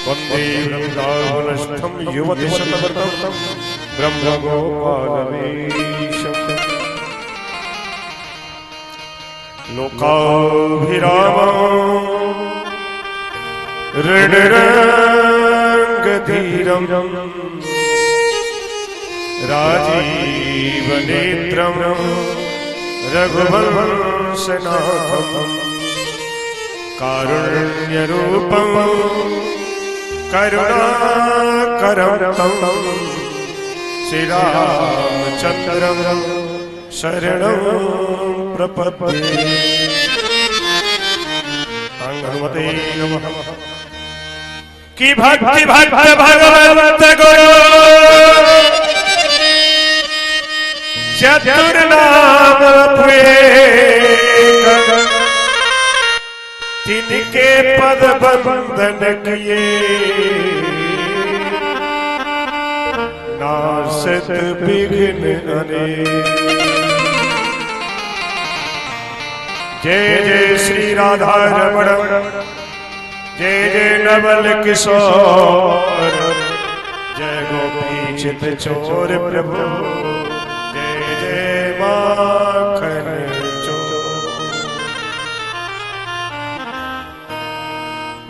वंदे वृंदावनस्थं युवतिशतव्रतं ब्रह्मगोपालवेशम् लोकाभिरामं ऋणरङ्गधीरं राजीवनेत्रं रघुवंशनाथं कारुण्यरूपं करुणाकरं श्रीरामचन्द्रं शरणं प्रपद्ये। हनुमते नमः। कि भक्ति भक्त भगवंत गुरु चतुर्नाम तिनके पद बंधन किए नासत विघ्न अनेक। जय जय श्री राधा रमण जय जय नवल किशोर जय गोपी चित चोर प्रभु जय जय माखन चोर।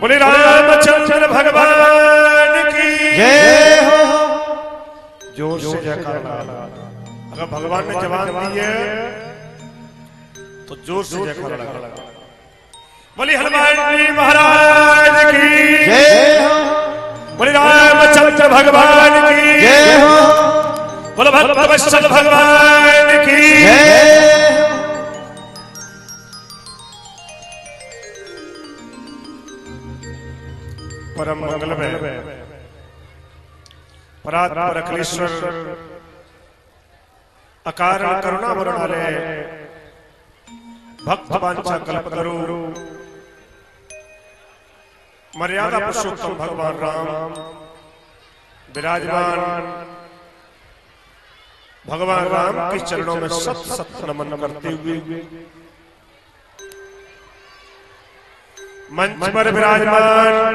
बोले रामचंद्र भगवान की जय हो। जोर से जयकार। अगर भगवान ने जवान दी है तो जोर से जयकार लगा। बोले हनुमान जी महाराज की जय हो। बोले रामचंद्र भगवान की जय हो। बोले भक्तवत्सल भगवान की जय। परम मंगल में परात्पर अखिलेश्वर अकारण करुणा वरुणालय भक्त वांछा कल्पतरु मर्यादा पुरुषोत्तम भगवान राम विराजमान भगवान राम के चरणों में सत सत नमन करते हुए मंच पर विराजमान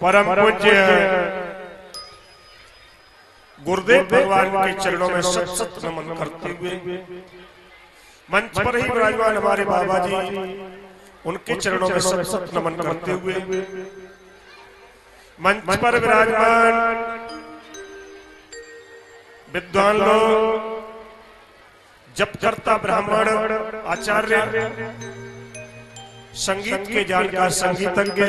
परम पूज्य गुरुदेव भगवान के चरणों में सत सत नमन करते हुए मंच पर ही विराजमान हमारे बाबा जी उनके चरणों में सत सत नमन करते हुए मंच पर विराजमान विद्वान लोग जपकर्ता ब्राह्मण आचार्य संगीत के जानकार संगीतज्ञ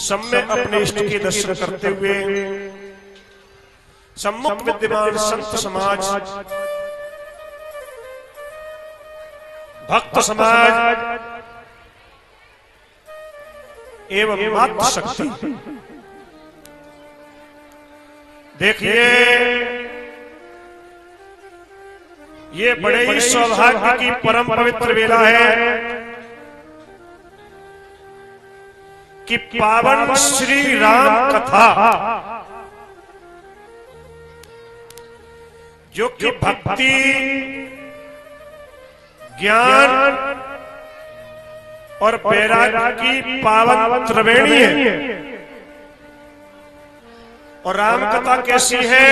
सब में अपने इष्ट के दर्शन करते हुए सम्मुख विद्यमान संत समाज भक्त समाज एवं मातृ शक्ति देखिए ये बड़े ही सौभाग्य की परम पवित्र वेला है कि पावन श्री राम कथा जो कि भक्ति ज्ञान और वैराग्य की पावन त्रिवेणी है। और राम कथा कैसी है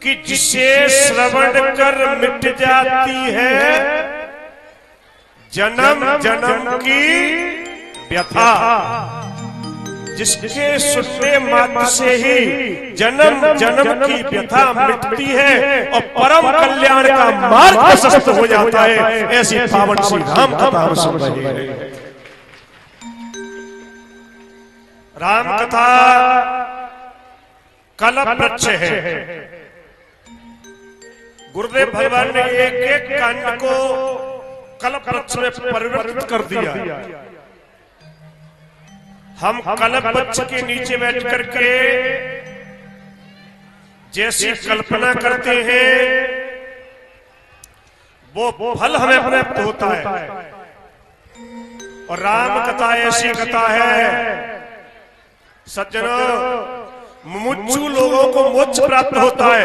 कि जिसे श्रवण कर मिट जाती है जन्म जन्म की व्यथा। जिसके सुनने मात्र से ही जन्म जन्म की व्यथा मिटती है और परम कल्याण का मार्ग प्रशस्त हो जाता है। ऐसी पावन श्री राम कथा सुन रहे हैं। राम कथा कल्प वृक्ष है। गुरुदेव भगवान ने एक एक कांड को कल्प वृक्ष में परिवर्तित कर दिया। हम कल्प वृक्ष के नीचे बैठ करके जैसी कल्पना करते हैं वो फल हमें प्राप्त होता है। और राम कथा ऐसी कथा है सज्जनों, मुमुक्षु लोगों को मोक्ष प्राप्त होता है।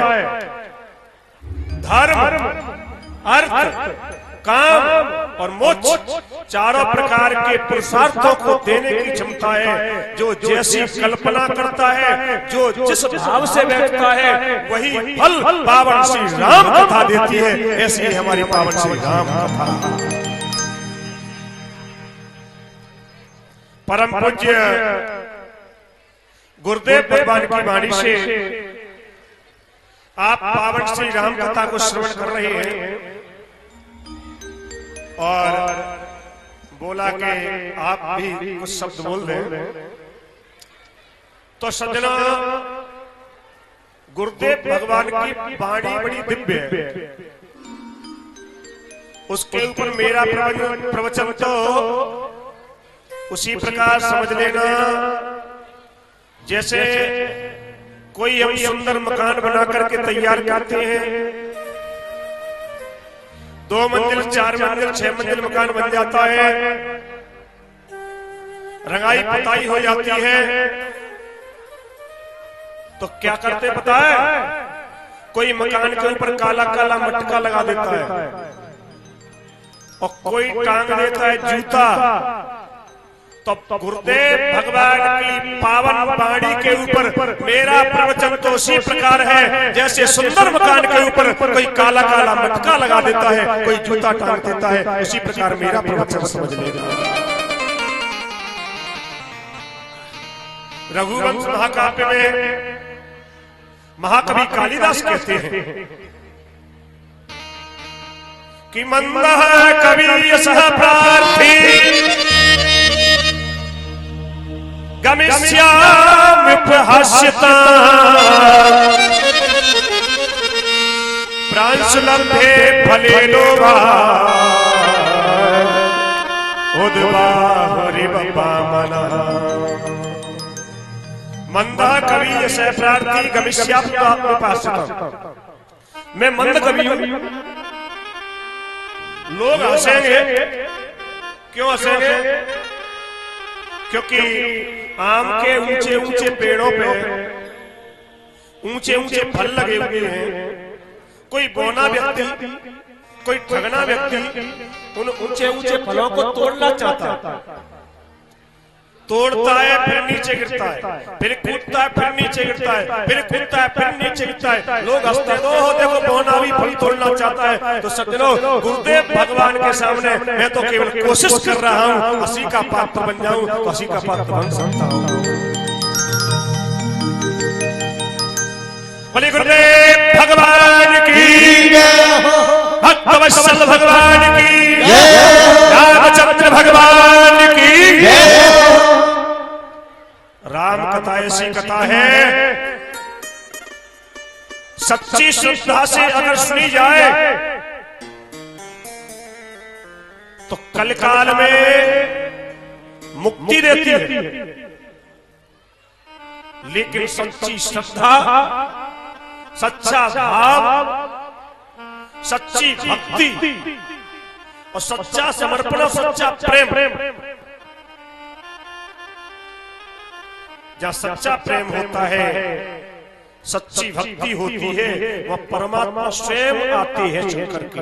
धर्म अर्थ काम और मोक्ष चारों प्रकार के पुरुषार्थों को देने की क्षमता है। जो जैसी कल्पना करता है, जो जिस भाव से बैठता है, वही फल पावन श्री राम कथा देती है। ऐसी है हमारी पावन श्री राम कथा। परम पूज्य गुरुदेव भगवान की वाणी से आप पावन श्री राम कथा को श्रवण कर रहे हैं और बोला कि आप भी कुछ शब्द बोल दें। तो सज्जनों, गुरुदेव भगवान की वाणी बड़ी दिव्य है। उसके ऊपर मेरा प्रवचन तो उसी प्रकार समझ लेना जैसे कोई हम सुंदर मकान बना करके तैयार करते हैं। 2 मंजिल 4 मंजिल 6 मंजिल मकान बन जाता है, रंगाई पुताई हो जाती है, तो क्या करते पता है? कोई मकान के ऊपर काला काला मटका लगा देता है और कोई टांग देता है जूता। तो गुरुदेव भगवान की पावन वाणी के ऊपर मेरा प्रवचन तो उसी प्रकार है जैसे सुंदर मकान के ऊपर कोई काला काला मटका लगा देता है, कोई जूता टांग देता है, उसी प्रकार मेरा प्रवचन समझ लेगा। रघुवंश महाकाव्य में महाकवि कालिदास कहते हैं कि मंदः कवि सह प्रार्थी गमिष्यामि प्रहस्यता प्रांशुलभ्ये फले लोभा उद्बाहुरिव वामनः। मंदः कवि सह प्रार्थी गमिष्यामि प्रहस्यता। मैं मंद कवि हूं, लोग हंसेंगे। क्यों हंसेंगे? क्योंकि आम के ऊंचे ऊंचे पेड़ों पे ऊंचे ऊंचे फल लगे हुए हैं। कोई बौना व्यक्ति, कोई ठगना व्यक्ति उन ऊंचे ऊंचे फलों को तोड़ना चाहता है, तोड़ता है फिर नीचे गिरता है, फिर कूदता है फिर नीचे गिरता है, फिर कूदता है फिर नीचे गिरता है। लोग हंसते हैं, ओह देखो बौना भी फल तोड़ना चाहता है। तो सज्जनों, गुरुदेव भगवान के सामने मैं तो केवल कोशिश कर रहा हूं हंसी का पात्र बन जाऊं, तो हंसी का पात्र बन सकता हूं। बोले गुरुदेव भगवान की भक्तवत्सल भगवान की, रामचंद्र भगवान की। राम कथा ऐसी कथा है, सच्ची श्रद्धा से अगर सुनी जाए तो कलकाल में मुक्ति देती है। लेकिन सच्ची श्रद्धा, सच्चा भाव, सच्ची भक्ति और सच्चा समर्पण, सच्चा प्रेम, जहां सच्चा प्रेम होता है, सच्ची भक्ति होती है, वह परमात्मा स्वयं आती है चलकर के।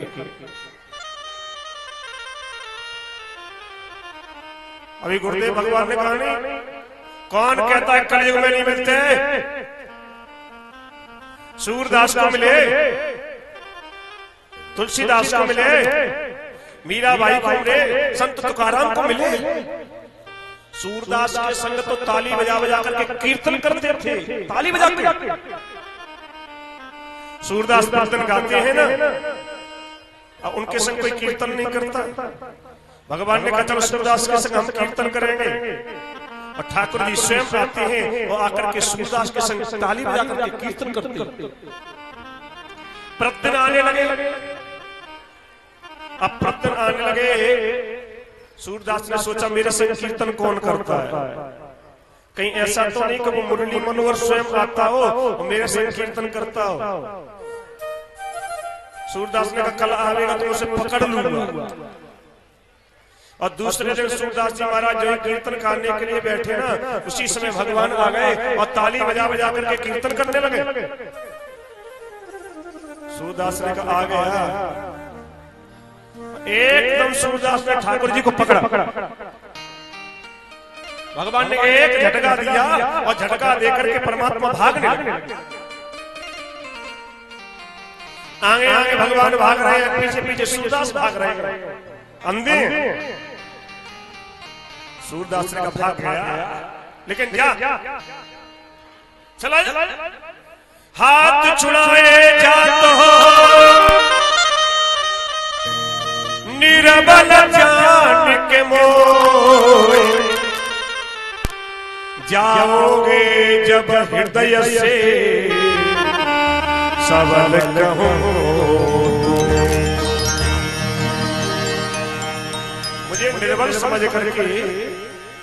अभी गुरुदेव भगवान ने कहा नहीं, कौन कहता है कलयुग में नहीं मिलते? सूरदास को मिले, तुलसीदास को मिले, मीराबाई को मिले, संत तुकाराम को मिले। सूरदास के संग तो ताली बजा बजा करके कीर्तन करते थे, ताली बजा के। सूरदास कीर्तन गाते हैं ना, उनके संग कोई कीर्तन नहीं करता। भगवान ने कहा चलो सूरदास के संग हम कीर्तन करेंगे, और ठाकुर जी स्वयं आते हैं और आकर के सूरदास के संग ताली बजा करके कीर्तन करते। प्रतिदिन आने लगे, अब प्रतिदिन आने लगे। सूरदास ने सोचा मेरे संग कीर्तन कौन करता है? कहीं ऐसा तो नहीं कि वो मुरली मनोहर स्वयं आता हो और मेरे संग कीर्तन करता हो। सूरदास ने कहा कल आवेगा तो उसे पकड़ लूंगा। और दूसरे दिन सूरदास जी महाराज जो कीर्तन करने के लिए बैठे ना, उसी समय भगवान आ गए और ताली बजा बजा करके कीर्तन करने लगे। सूरदास ने कहा आ गया, एकदम सूरदास ने ठाकुर जी को पकड़ा। भगवान ने एक झटका दिया और झटका देकर के परमात्मा भागने लगे। आगे आगे भगवान भाग रहे हैं, पीछे पीछे सूरदास भाग रहे हैं। अंधे सूरदास ने कहा भाग गया, लेकिन क्या चला हाथ छुड़ाए जात हो निरबल जान के मोह, जाओगे जब हृदय से सबल कहो। मुझे निर्बल समझ करके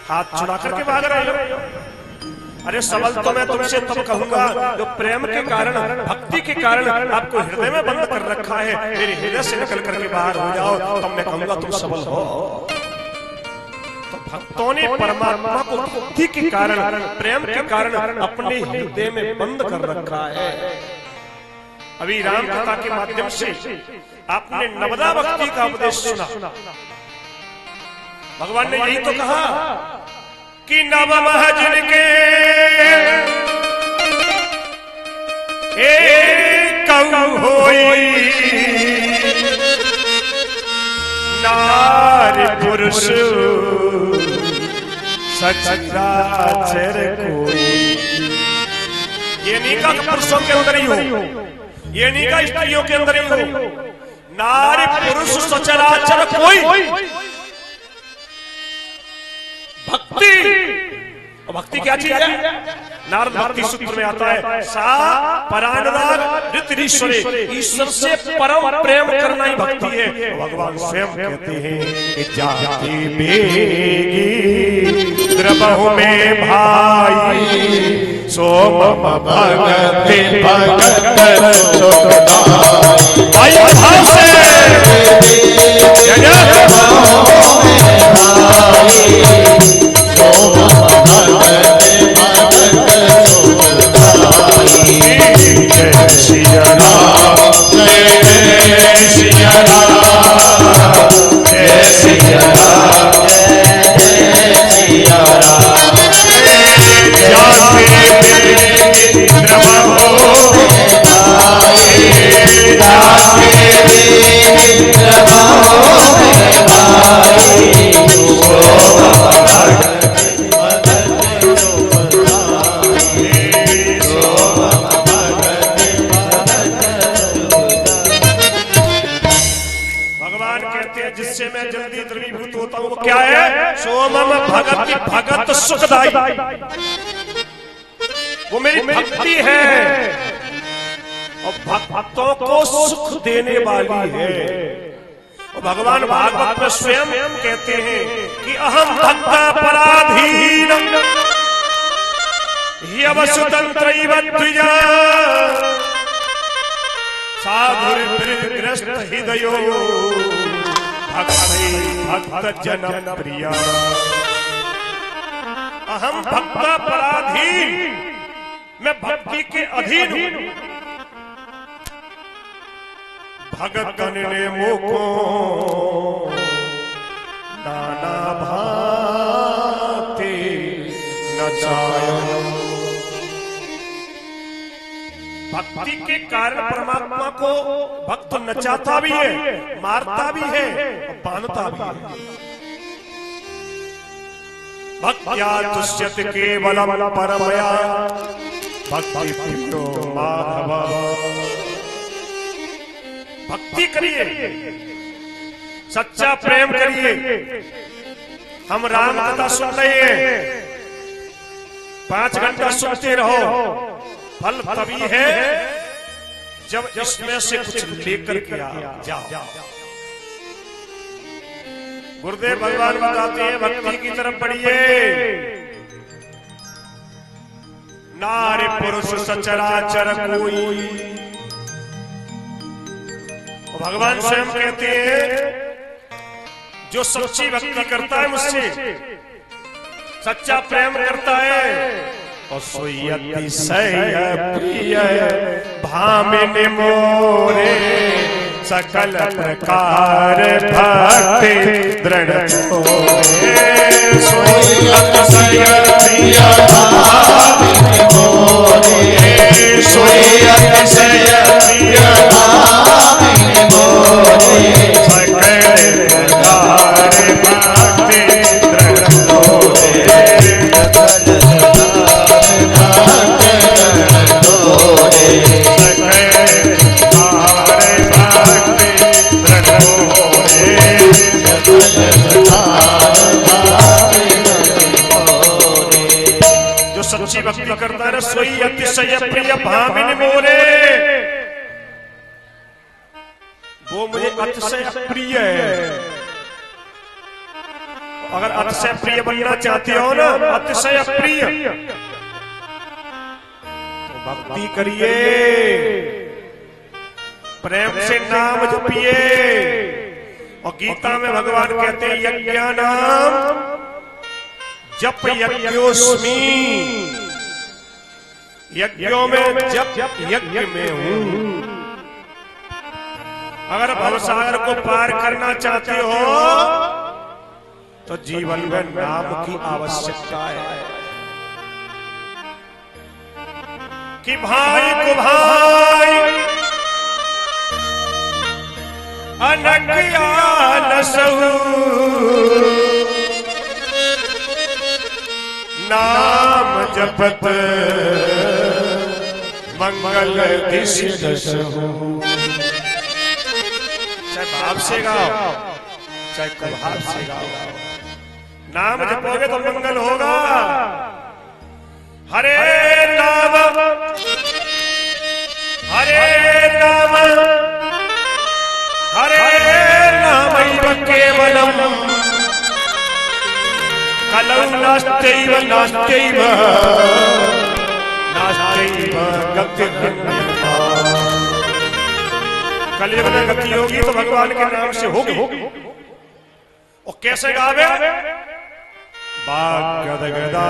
हाथ छुड़ा करके भाग रहे हो। अरे सबल तो मैं तुमसे तब कहूंगा जो प्रेम के कारण, भक्ति के कारण आपको हृदय में बंद कर रखा है, मेरे हृदय से निकल करके बाहर हो जाओ, तब मैं कहूंगा तुम सबल हो। तो भक्तों ने परमात्मा को भक्ति के कारण, प्रेम के कारण अपने हृदय में बंद कर रखा है। अभी राम कथा के माध्यम से आपने नवदा भक्ति का उपदेश सुना। भगवान ने यही तो कहा कि नव जिनके एक होई नारी पुरुष सचराचर कोई। ये नहीं का पुरुषों के अंदर ही हो, ये नहीं का स्त्रियों के अंदर ही हो, नारी पुरुष सचराचर कोई। भक्ति, और भक्ति क्या चीज है? नारद भक्ति सूत्र में आता है सा परानुराग ऋतरीश्वरे, ईश्वर से परम प्रेम करना ही भक्ति है। भगवान स्वयं कहते हैं कि जाति बेगी द्रबहु में भाई सो मम भगति भगत सुखदाई। आइए भाव से क्या है? सोमम भगति भगत सुखदाई, वो मेरी भक्ति है और भक्तों को सुख देने वाली है। और भगवान भागवत में स्वयं कहते हैं कि अहम भक्त पराधीन यवसुतंत्रैव द्विजा साधुर्ग्रस्त हृदयो भक्त जन प्रिया। अहम भक्त पराधीन, मैं भक्ति के अधीन हूं। भगतन ने मोको नाना भांति नचायो। भक्ति के कारण परमात्मा को भक्त नचाता भी है, मारता भी है और बांधता भी है। भक्त्या तुष्यति केवलम परमया भक्ति प्रियो माधव। भक्ति करिए, सच्चा प्रेम करिए। हम राम कथा सुन रहे हैं, 5 घंटा सुनते रहो। फल तभी है जब इसमें से कुछ लेकर के जाओ। गुरुदेव भगवान बताते हैं भक्ति की तरफ बढ़िए। नारी पुरुष सचराचर कोई। भगवान स्वयं कहते हैं जो सच्ची भक्ति करता है मुझसे, सच्चा प्रेम करता है और सोई अतिशय प्रिय भामिनी मोरे सकल प्रकार भक्ति दृढ़ होए सोई अतिशय प्रिय भामिनी मोरे सोई अतिशय प्रिय भामिनी मोरे सकल प्रकार भक्ति दृढ़ होए जो सच्ची भक्ति करता है सोई अतिशय प्रिय भामिनी मोरे वो मुझे अतिशय प्रिय है। अगर अतिशय प्रिय बनना चाहते हो ना अतिशय प्रिय तो भक्ति करिए प्रेम से नाम जपिए। और गीता में भगवान कहते हैं यज्ञानाम जप यज्ञोस्मि यज्ञों में जप यज्ञ में हूं। अगर भवसागर को पार करना चाहते हो तो जीवन में नाम की आवश्यकता है कि भाई को भाई अनज्ञान सहु नाम जपत मंगल दिशि दसहु। चाहे भाव से गाओ चाहे कुभाव से गाओ नाम जपोगे तो मंगल होगा। हरे नाम हरे नाम हरे नामैव केवलम कलौ नास्त्यैव नास्त्यैव नास्त्यैव गतिरन्यथा। कलयुग में गति होगी तो भगवान के नाम से होगी। और कैसे गावे वाग्गदगदा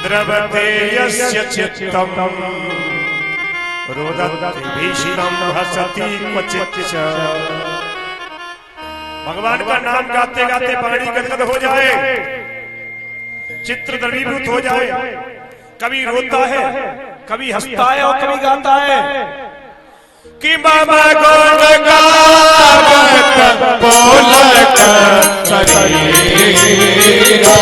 द्रवते यस्य चित्तम रोदति भीषणम हसति क्वचित् च। भगवान का नाम गाते गाते पानी गदगद हो जाए चित्र द्रवीभूत हो जाए। कभी रोता है कभी हंसता है और कभी गाता है कि बाबा गुण गावत बोलत शरीरा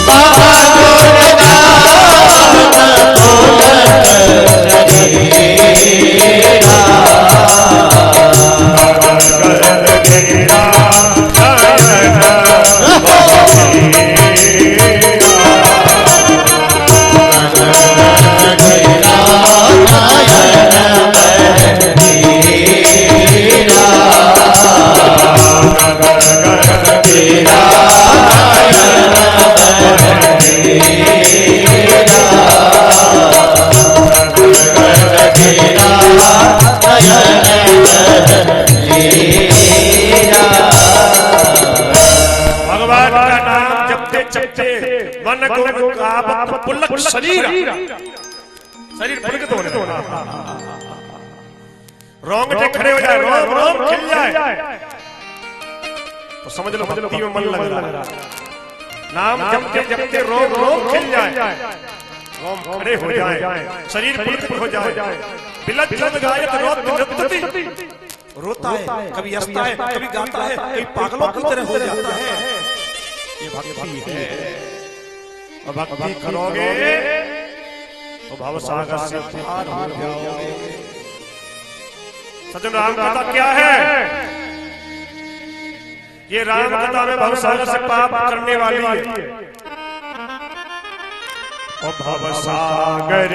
बाबा गुण गावत बोलत शरीरा शरीर पुलकित होने लगा रोंगटे खड़े हो जाए रोम रोम खिल जाए तो समझ लो भक्ति में मन लग रहा। नाम जपते जपते रोम रोम खिल जाए रोम खड़े हो जाए शरीर पुलकित हो जाए। बिलत जब गायत रोत रोता है कभी हंसता है कभी गाता है कभी पागलों की तरह हो जाता है। ये भक्ति है। और भक्ति करोगे तो भवसागर से पार हो जाओगे। सज्जन राम कथा क्या है? ये राम कथा में भवसागर से पार करने वाली है। और भवसागर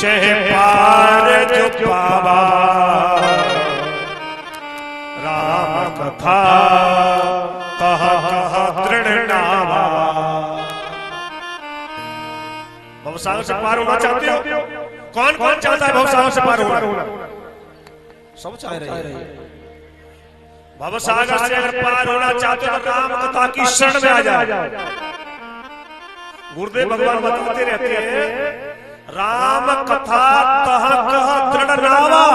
चाहे पार जो पावा राम कथा कहा दृढ़ नावा। भवसागर से पार होना चाहते हो? कौन कौन चाहता है भवसागर से पार होना? सब चाह रहे हैं। भवसागर से अगर पार होना चाहते हो तो राम कथा की शरण में आ जाओ। गुरुदेव भगवान बताते रहते हैं राम कथा तह कह दृढ़ नावा।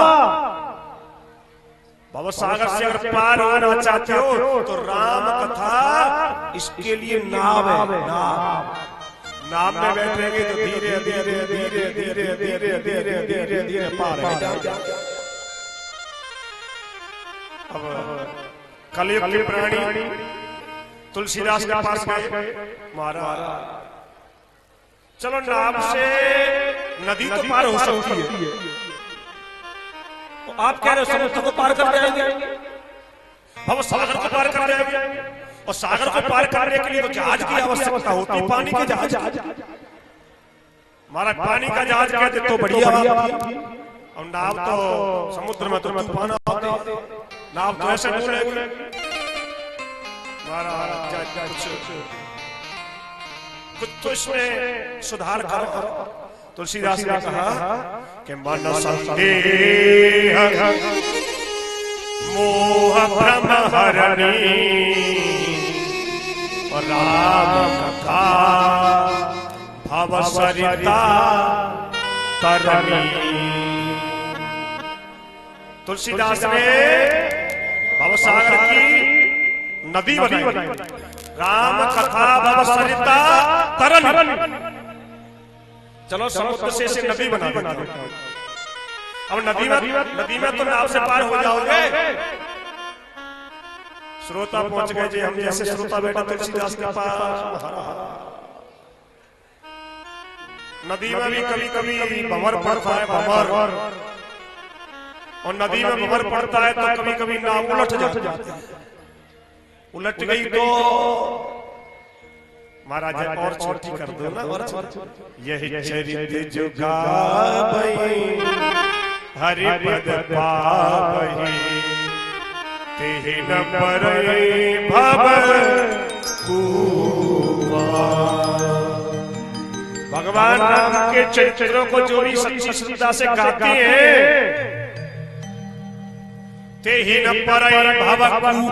भव सागर से अगर पार होना चाहते हो तो राम कथा इसके लिए नाव है। नाव में बैठेंगे तो धीरे धीरे धीरे धीरे धीरे धीरे धीरे धीरे पार हो जाओगे। अब कलयुग के प्राणी तुलसीदास के पास गए, महाराज चलो नाव से नदी तो पार हो सकती है, तो आप कह रहे हो समुद्र को पार कर जाएंगे, हम सागर को पार कर जाएंगे, और सागर को पार करने के लिए तो जहाज की आवश्यकता होती है, पानी के जहाज। महाराज पानी का जहाज कहते तो बढ़िया बात थी, और नाव तो समुद्र में तो तूफान आते, नाव तो ऐसे डूबेगी। महाराज कुछ तो इसमें सुधार करो। तुलसीदास ने कहा कि मन संदेह मोह भ्रम हरणी और राम कथा भव सरिता तरणी। तुलसीदास ने भवसागर की नदी बनाई, राम कथा भव सरिता तरणी। चलो समुद्र से नदी बना देते हैं। अब नदी में तो नाव से पार हो जाओगे। श्रोता पहुंच गए जी, हम जैसे श्रोता बैठा तुलसीदास के पास। नदी में भी कभी कभी भंवर पड़ता है, भंवर, और नदी में भंवर पड़ता है तो कभी कभी नाव उलट जाती है। उलट गई तो महाराज और छोटी कर दो ना, और यही चरित्र जो गावई हरि पद पावई तेहि न परई भव कुआ। भगवान राम के चरित्रों को जो भी सच्ची श्रद्धा से गाते हैं, तेहि न परई भव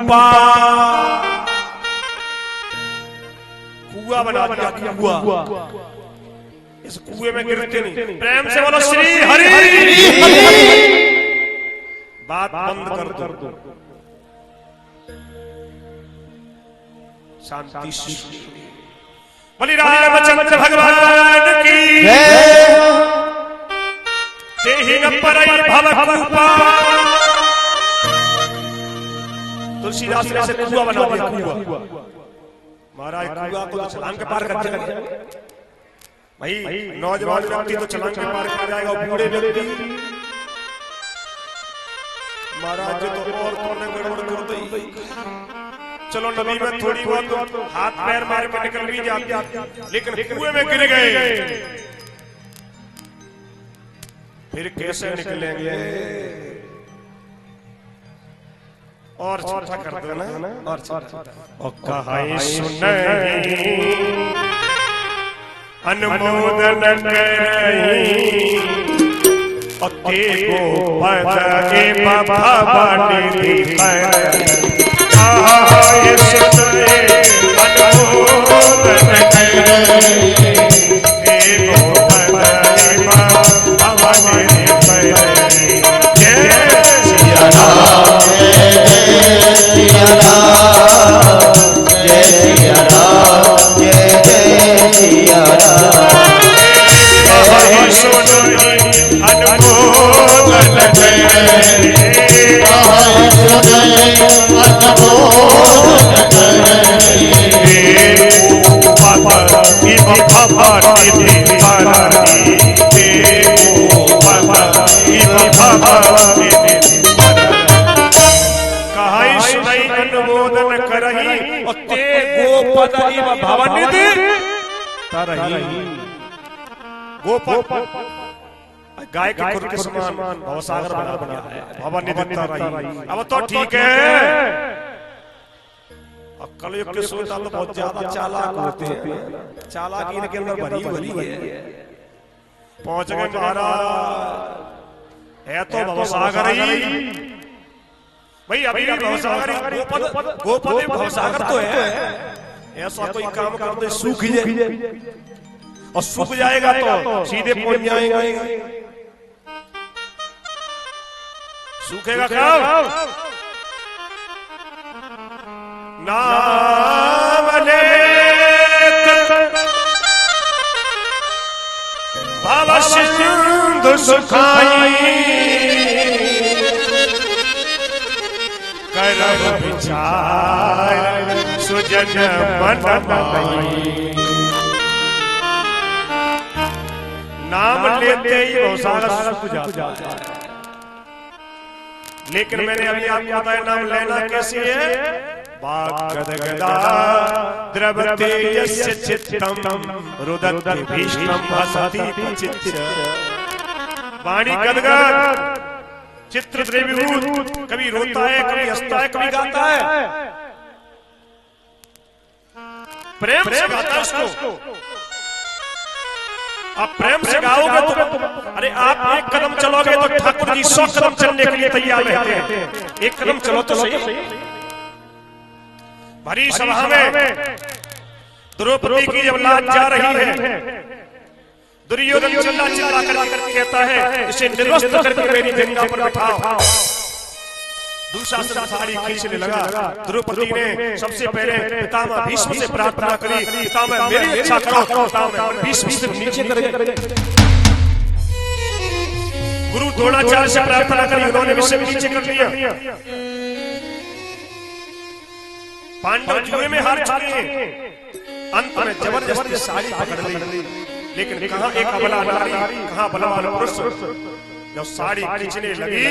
कुआ। कुआ बना दिया, कुआ। इस कुएं में गिरते नहीं। प्रेम से बोलो श्री हरि। बात बंद कर दो, शांति से बोली रामचंद्र भगवान की जय। तेहि न परई भव कुआ। तुलसीदास ने ऐसे कुआ बना दिया, कुआ। महाराज कुआ को तो छलांग के पार कर जाएगा भाई। नौजवान व्यक्ति तो छलांग के पार कर जाएगा, बूढ़े व्यक्ति महाराज तो और तोड़ने गड़बड़ कर दी। चलो नदी में थोड़ी बहुत हाथ पैर मार के निकल भी जाती, लेकिन कुएं में गिर गए फिर कैसे निकलेंगे? और छोटा कर दो ना, और छोटा। और कहाई सुनई अनुमोदन करई और तेको पद के भवानी दिखाई। कहाई सुनई अनुमोदन करई तेको पद के भवानी दिखाई। जय सिया राम, सिया राम, जय सिया राम, जय जय सिया राम। कहाई सुनई अनुमोदन करई, कहाई सुनई अनुमोदन करई। तेको पद की भवानी दिखाई, तेको पद की भवानी अनुमोदन करही और ते गोपद इव भवनिधि तरही। गोपद गाय के खुर के समान भवसागर बना दिया है, भवनिधि तरही। अब तो ठीक है। और कलयुग के श्रोता तो बहुत ज्यादा चालाक होते हैं, चालाकी इनके अंदर भरी भरी है। पहुंच गए महाराज, है तो भवसागर ही भाई। अभी भी भवसागर, गोपद भवसागर तो है। ऐसा कोई काम कर दे सूख जाए, और सूख जाएगा तो सीधे पहुंच जाएंगे। सूखेगा कब? नाम लेत भव सिंधु सुखाई करब विचार सुजन मन माई। नाम लेते ही बहुत सारा सूख जाता है। लेकिन मैंने अभी आपको बताया नाम लेना कैसे है। वाग्गदगदा द्रवते यस्य चित्तम रुदते भीष्मं भसति क्वचित्। वाणी गदगद चित्र द्रवीभूत, कभी रोता है, कभी हंसता है, कभी गाता है। प्रेम से गाता है उसको। आप प्रेम से गाओगे तो अरे आप एक कदम चलोगे तो ठाकुर जी 100 कदम चलने के लिए तैयार रहते हैं। एक कदम चलो तो सही। भरी सभा में द्रौपदी की जब लाज जा रही है, दुर्योधन चिल्ला चिल्ला कर कहता है इसे निर्वस्त्र करके मेरी जंगा पर बिठाओ। दुशासन साड़ी खींचने लगा। द्रौपदी ने सबसे पहले पितामह भीष्म से प्रार्थना करी, पितामह मेरी रक्षा करो। पितामह भीष्म से नीचे करे। गुरु द्रोणाचार्य से प्रार्थना करी, उन्होंने भी नीचे कर लिया। पांडव जुए में हार चुके हैं। अंत में जबरदस्ती साड़ी पकड़ ली। लेकिन कहां एक अबला नारी, कहां बलवान पुरुष। जब साड़ी खींचने लगी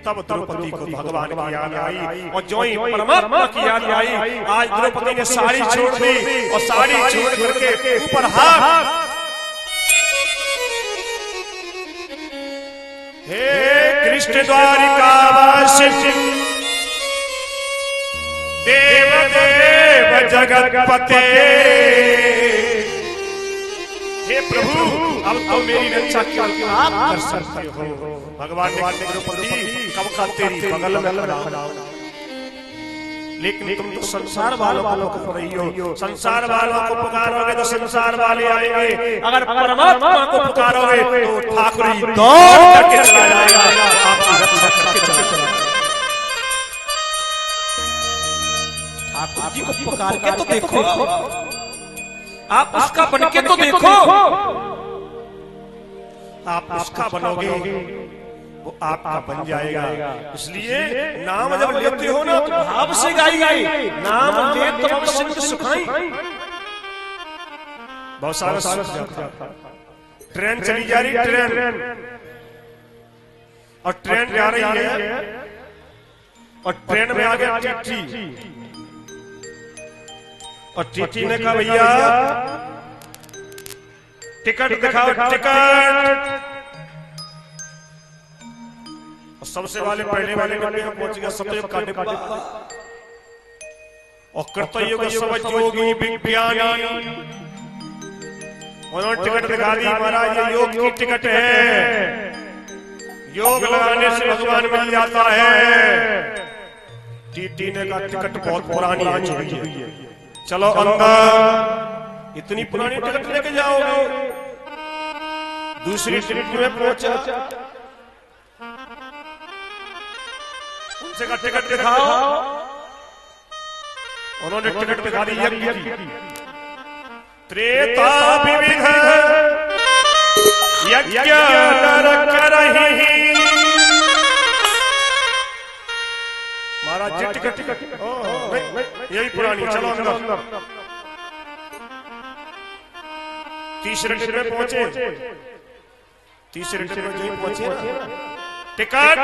तब द्रौपदी को भगवान की याद आई और जो ही परमात्मा की याद आई। आज द्रौपदी ने साड़ी छोड़ दी और साड़ी छोड़ करके ऊपर हाथ, हे कृष्ण द्वारिकावासी देव देव जगतपते, हे प्रभु अब तो मेरी रक्षा केवल आप कर सकते हो। भगवान ने द्रौपदी कब का तेरी बगल में खड़ा, लेकिन तुम तो संसार वालों को पुकार रही हो। संसार वालों को पुकारोगे तो संसार वाले आएंगे, अगर परमात्मा को पुकारोगे तो ठाकुर जी दौड़ करके चला जाएगा, आपकी रक्षा करके चला जाएगा। ठाकुर जी को पुकार के तो देखो, आप उसका बनके तो देखो। आप उसका बनोगे वो आपका बन जाएगा। इसलिए नाम जब लेते हो ना तो भाव से गाइए। नाम ले तब सिंधु सुखाई। बहुत सारा ट्रेन चली जा रही, ट्रेन और ट्रेन जा रही है और ट्रेन में आ गया टीटी और टीटी ने कहा भैया टिकट दिखाओ, टिकट। और सबसे वाले पहले वाले डब्बे में पहुंच गया सतयुग का डिब्बा और कृतयुग सब योगी विज्ञानी। उन्होंने टिकट दिखा दी, महाराज ये योग की टिकट है, योग लगाने से भगवान मिल जाता है। टीटी ने कहा टिकट बहुत पुरानी है, चलो अंदर। इतनी पुरानी टिकट लेके जाओगे? दूसरी टिकट में पहुंचा, उनसे का टिकट दिखाओ। उन्होंने टिकट दिखा दी यज्ञ की। त्रेता विविध यज्ञ नर करहि। महाराज जी टिकट यही पुरानी, चलो अंदर। तीसरे टिकट में पहुंचे, तीसरे टिकट में जो पहुंचे टिकट,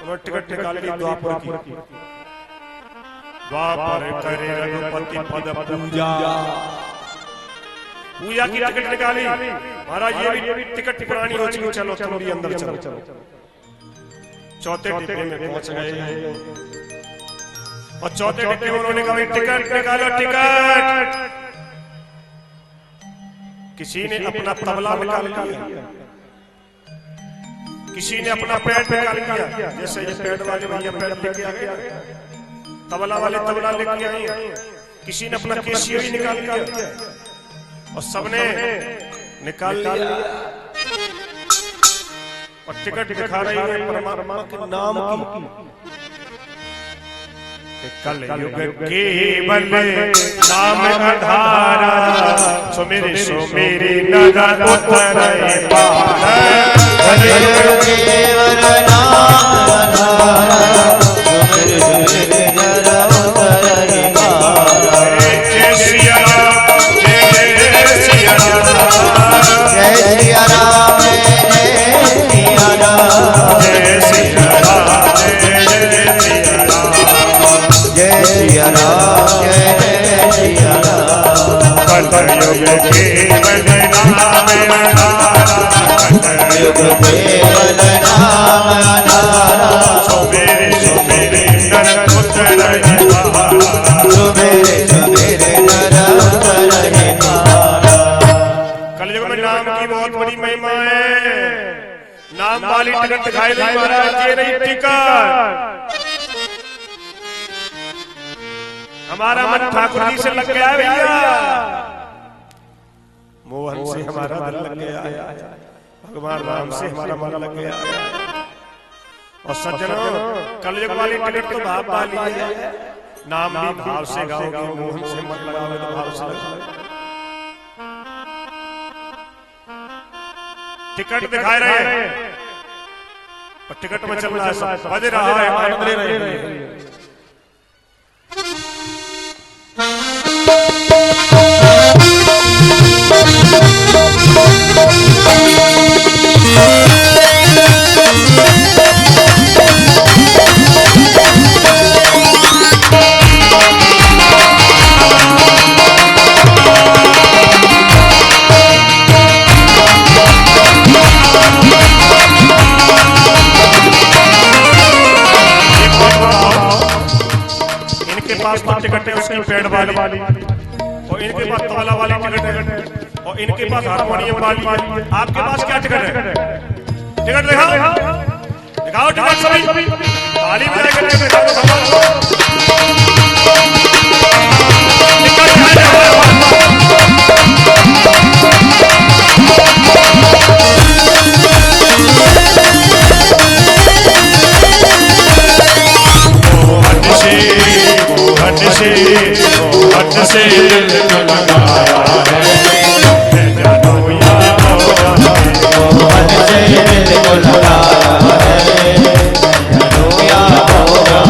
उन्होंने टिकट निकाल ली द्वापर की। द्वापर करे रघुपति पद पूजा, पूजा की टिकट निकाली। महाराज ये भी टिकट पुरानी हो चुकी, चलो तुम भी अंदर चलो। चौथे डिब्बे में पहुंच गए और चौथे डिब्बे में उन्होंने कहा टिकट निकालो, टिकट। किसी ने अपना तबला निकाल लिया, किसी ने अपना पैड निकाल लिया। जैसे ये पैड वाले भैया पैड लेके आ गए, तबला वाले तबला लेके आए। किसी ने अपना केशिया निकाल लिया, और सबने निकाल लिया और टिकट दिखा रही है परमात्मा के नाम की। कल युग केवल नाम आधारा सुमेरे सुमेरे नगर उतरे पार। कल युग केवल नाम आधारा सुमेरे सुमेरे नगर उतरे पार। जय सिया राम जय सिया राम जय सिया राम जय सिया राम जय सिया राम कलयुग केवल नाम आधारा सुमेरे सुमेरे नर उतरे पार। सुमेरे सुमेरे नर उतरे पार। कलयुग में नाम की बहुत बड़ी महिमा है। नाम वाली टिकट दिखाई नहीं महाराज ये रही टिकट। हमारा मन ठाकुर जी से लग गया भैया, मोहन से हमारा मन लग गया, भगवान राम से हमारा मन लग गया। और सज्जनों कलयुग वाली टिकट तो भाव वाली है। नाम भी भाव से गाओगे, मोहन से मन लगाओगे तो भाव से लगाओगे। टिकट दिखा रहे हैं और टिकट में चल रहा है, बज रहा है, आनंद ले रहे हैं। टिकट है उसकी पेड़ वाली और इनके पास तबला वाली टिकट है और इनके पास हारमोनियम वाली है। आपके पास क्या टिकट है? टिकट दिखाओ दिखाओ टिकट सभी ताली बजाकर टिकट दिखाओ। मोहन से दिल को लगाया है, मैं जानू या मोहन से दिल को लगाया है, मैं जानू या मोहन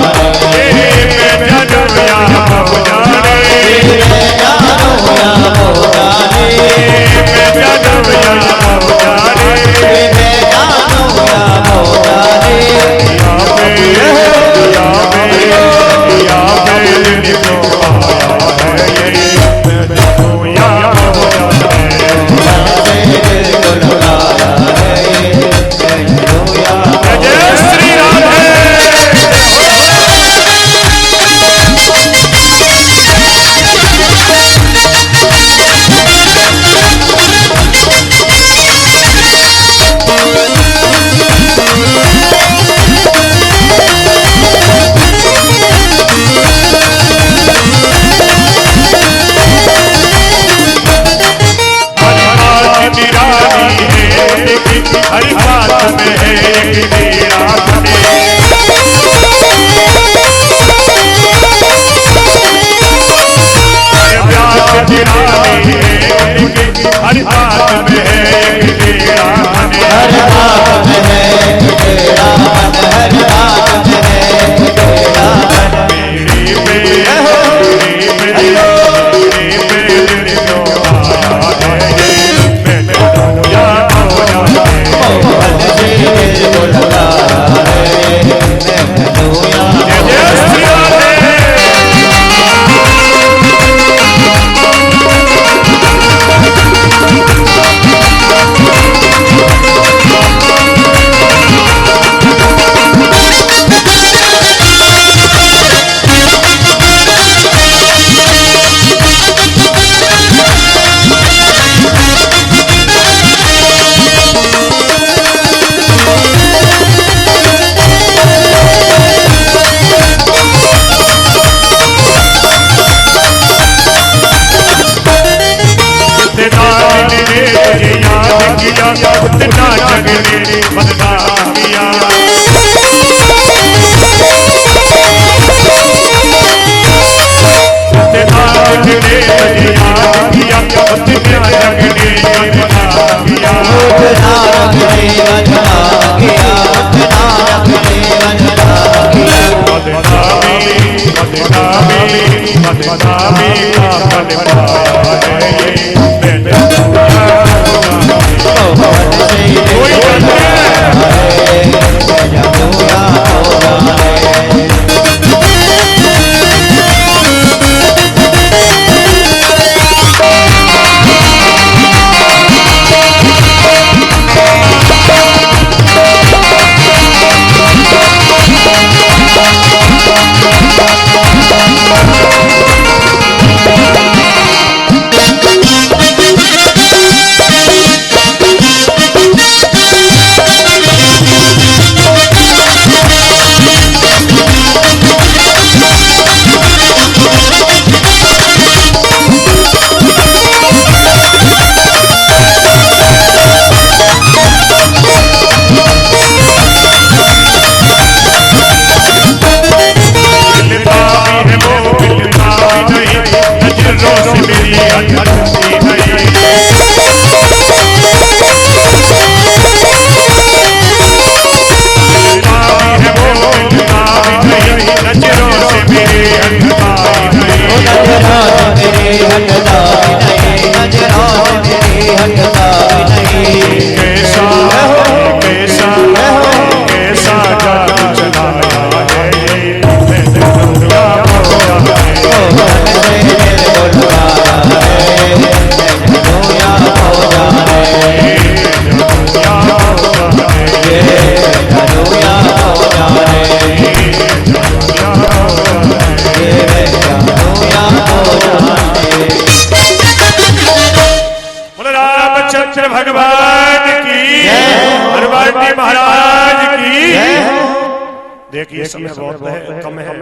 देखिए समय बहुत है, कम है।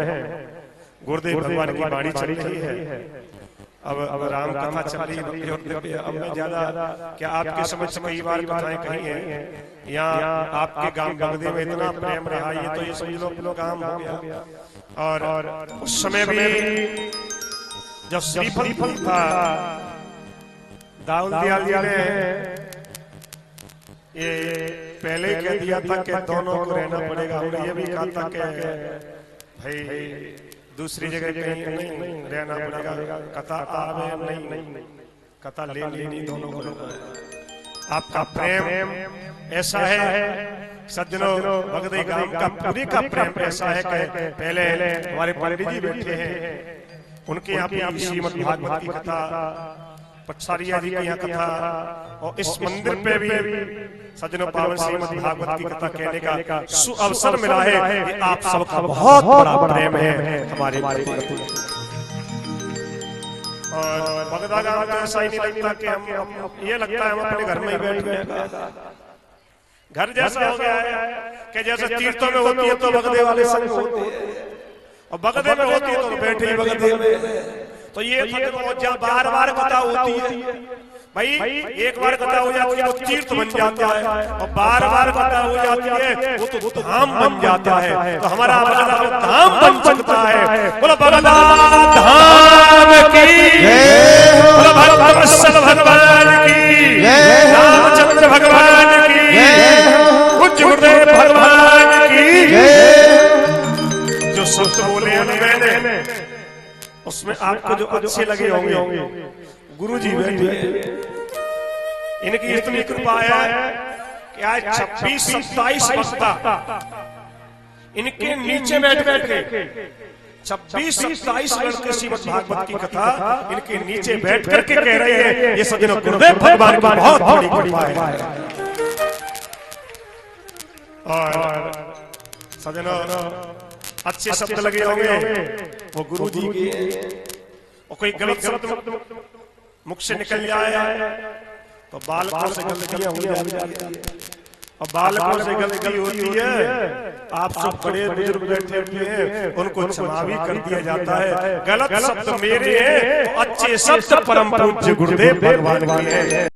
गुरुदेव भगवान की बाणी चल रही है, अब राम कथा चल रही है। अब मैं ज्यादा क्या आपके समझ से कई बार कथाएं कही हैं, यहाँ आपके गांव बगदे में इतना प्रेम रहा, ये तो ये समझ लो अपना काम हो गया। और उस समय भी जब श्रीफल था, दाऊद दयाल जी ने ये पहले कह दिया था कि दोनों को रहना पड़ेगा। हमने ये भी कहा था कि भाई दूसरी जगह कहीं नहीं रहना पड़ेगा, कथा आवे नहीं, कथा ले लेनी दोनों को। आपका प्रेम ऐसा है सज्जनों, बगदे गांव का पूरे का प्रेम ऐसा है कि पहले हमारे पंडित जी बैठे हैं, उनके यहाँ भी श्रीमद् भागवत की कथा, पटसारिया जी की यहाँ कथा, और इस मंदिर पे भी सज्जनों पावन श्रीमद् भागवत की कथा कहने का सुअवसर मिला है। कि आप सबका बहुत बड़ा प्रेम है हमारे प्रति। और बगदा गांव तो ऐसा ही नहीं लगता कि हम ये लगता है हम अपने घर में ही बैठ गए। घर जैसा हो गया है कि जैसे तीर्थों में होती है तो बगदे वाले संग होते हैं, और बगदे में होती है तो बैठे ही बगदे में। तो ये जब बार बार कथा होती है भाई, एक बार कथा हो जाती है तो तीर्थ बन जाता है, और बार बार कथा हो जाती है वो तो धाम बन जाता है। तो हमारा बगदा धाम बन सकता है। बोलो बगदा धाम की जय, बोलो भक्तवत्सल भगवान की जय, रामचंद्र भगवान की जय, पूज्य गुरुदेव भगवान की जय। जो शब्द बोले हैं मैंने, उसमें आपको जो अच्छे लगे होंगे, गुरु जी बैठे, इनकी इतनी कृपा है कि आज 26-27 वक्ता इनके नीचे बैठ के 26-27 लड़के श्रीमद् भागवत की कथा इनके नीचे बैठ करके कह रहे हैं। ये सज्जनों गुरुदेव भगवान की बहुत बड़ी कृपा है। और सज्जनों अच्छे शब्द लगे होंगे वो गुरु जी की, और कोई गलत शब्द मुख से निकल जाए तो बालकों से गलतियां हो जाती है, और बालकों से गलती होती है। आप सब बड़े बुजुर्ग बैठे हुए हैं, उनको क्षमा भी कर दिया जाता है। गलत शब्द मेरे हैं, अच्छे शब्द परम पूज्य गुरुदेव भगवान के हैं।